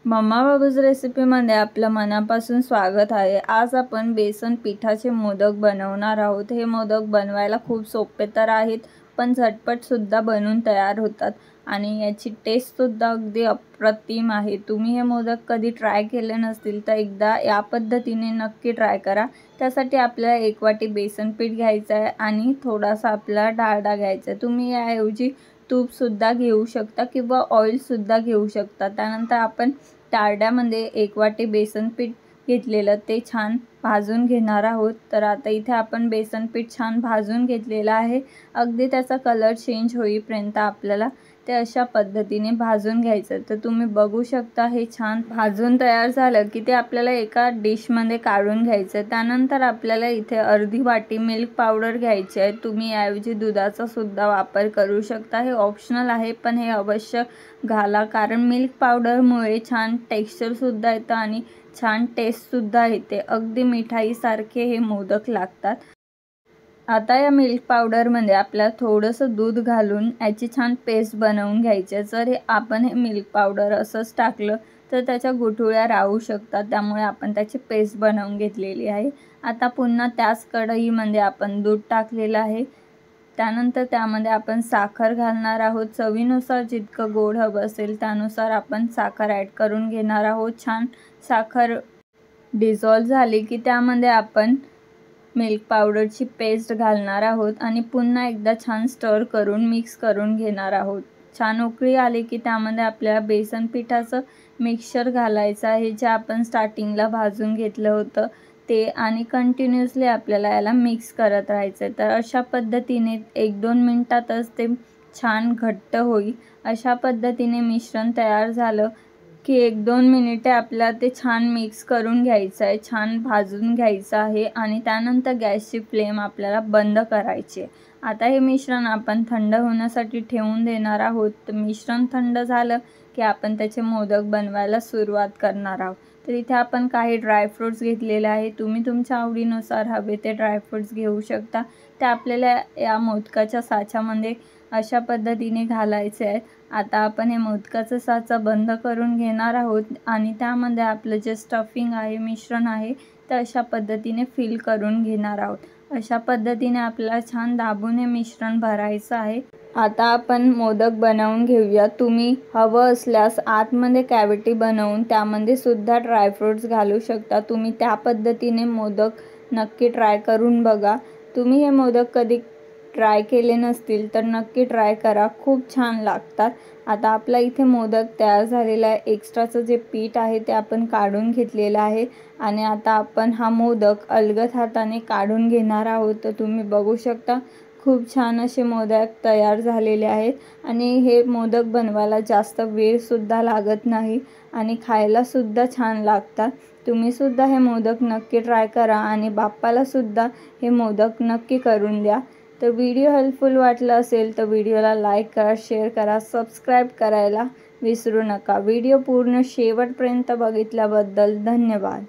Mamma babus रेसिपीमध्ये आपलं मनापासून स्वागत आहे। आज आपण बेसन पिठाचे मोदक बनवणार आहोत। हे मोदक बनवायला खूप सोपे तर आहेत, पण झटपट सुद्धा बनून तयार होतात आणि याची टेस्ट सुद्धा अगदी अप्रतिम आहे। तुम्ही हे मोदक कधी ट्राय केले नसतील तर एकदा या पद्धतीने नक्की ट्राय करा। त्यासाठी आपल्याला 1 वाटी बेसन पीठ घ्यायचं आहे आणि थोडासा आपल्याला डाळडा घ्यायचा आहे। तुम्ही याऐवजी तूप सुद्धा घेऊ शकता किंवा ऑइल सुद्धा घेऊ शकता। त्यानंतर आपण डाळड्यामध्ये 1 वाटी बेसन पीठ घेतलेलं ते छान भाजून घेणार आहोत। तर आता इथे आपण बेसन पीठ छान भाजून घेतलेलं आहे। अगदी त्याचा कलर चेंज होईपर्यंत आपल्याला ते अशा पद्धतीने भाजून घ्यायचं। तर तुम्ही बघू शकता हे छान भाजून तयार झालं की ते आपल्याला एका डिशमध्ये काढून घ्यायचं। त्यानंतर आपल्याला इथे अर्धी वाटी मिल्क पावडर घ्यायची आहे। तुम्ही याऐवजी दुधाचा सुद्धा वापर करू शकता। हे ऑप्शनल आहे, पण हे अवश्य घाला, कारण मिल्क पावडरमुळे छान टेक्स्चर सुद्धा येतं आणि छान टेस्ट सुद्धा येते। अगदी मिठाईसारखे हे मोदक लागतात। आता या मिल्क पावडरमध्ये आपल्याला थोडंसं दूध घालून याची छान पेस्ट बनवून घ्यायची आहे। जर आपण हे मिल्क पावडर असंच टाकलं तर त्याच्या गुठळ्या राहू शकतात, त्यामुळे आपण त्याची पेस्ट बनवून घेतलेली आहे। आता पुन्हा त्याच कढईमध्ये आपण दूध टाकलेलं आहे। त्यानंतर त्यामध्ये आपण साखर घालणार आहोत। चवीनुसार जितकं गोड हवं असेल त्यानुसार आपण साखर ॲड करून घेणार आहोत। छान साखर डिझॉल्व झाली की त्यामध्ये आपण मिल्क पावडरची पेस्ट घालणार आहोत आणि पुन्हा एकदा छान स्टर करून मिक्स करून घेणार आहोत। छान उकळी आली की त्यामध्ये आपल्याला बेसन पिठाचं मिक्सचर घालायचं आहे, जे आपण स्टार्टिंगला भाजून घेतलं होतं ते, आणि कंटिन्युअसली आपल्याला याला मिक्स करत राहायचं आहे। तर अशा पद्धतीने 1-2 मिनिटातच ते छान घट्ट होईल। अशा पद्धतीने मिश्रण तयार झालं की 1-2 मिनिटे आपल्याला ते छान मिक्स करून घ्यायचं आहे, छान भाजून घ्यायचं आहे आणि त्यानंतर गॅसची फ्लेम आपल्याला बंद करायची आहे। आता हे मिश्रण आपण थंड होण्यासाठी ठेवून देणार आहोत। तर मिश्रण थंड झालं की आपण त्याचे मोदक बनवायला सुरुवात करणार आहोत। तर इथे आपण काही ड्रायफ्रूट्स घेतलेले आहे। तुम्ही तुमच्या आवडीनुसार हवे ते ड्रायफ्रूट्स घेऊ शकता। ते आपल्याला या मोदकाच्या साच्यामध्ये अशा पद्धतीने घालायचे आहेत। आता आपण हे मोदकाचा साचा बंद करून घेणार आहोत आणि त्यामध्ये आपलं जे स्टफिंग आहे, मिश्रण आहे, ते अशा पद्धतीने फिल करून घेणार आहोत। अशा पद्धतीने आपल्याला छान दाबून हे मिश्रण भरायचं आहे। आता आपण मोदक बनवून घेऊया। तुम्ही हवं असल्यास आतमध्ये कॅव्हिटी बनवून त्यामध्ये सुद्धा ड्रायफ्रूट्स घालू शकता। तुम्ही त्या पद्धतीने मोदक नक्की ट्राय करून बघा। तुम्ही हे मोदक कधी ट्राय केले नसतील तर नक्की ट्राय करा, खूप छान लागतात। आता आपला इथे मोदक तयार झालेला आहे। एक्स्ट्राचं जे पीठ आहे ते आपण काढून घेतलेलं आहे आणि आता आपण हा मोदक अलगद हाताने काढून घेणार आहोत। तर तुम्ही बघू शकता खूप छान असे मोदक तयार झालेले आहेत आणि हे मोदक बनवायला जास्त वेळ सुद्धा लागत नाही आणि खायला सुद्धा छान लागतात। तुम्ही सुद्धा हे मोदक नक्की ट्राय करा आणि बाप्पाला सुद्धा हे मोदक नक्की करून द्या। तर व्हिडिओ हेल्पफुल वाटला असेल तर व्हिडिओला लाईक करा, शेअर करा, सबस्क्राईब करायला विसरू नका। व्हिडिओ पूर्ण शेवटपर्यंत बघितल्याबद्दल धन्यवाद।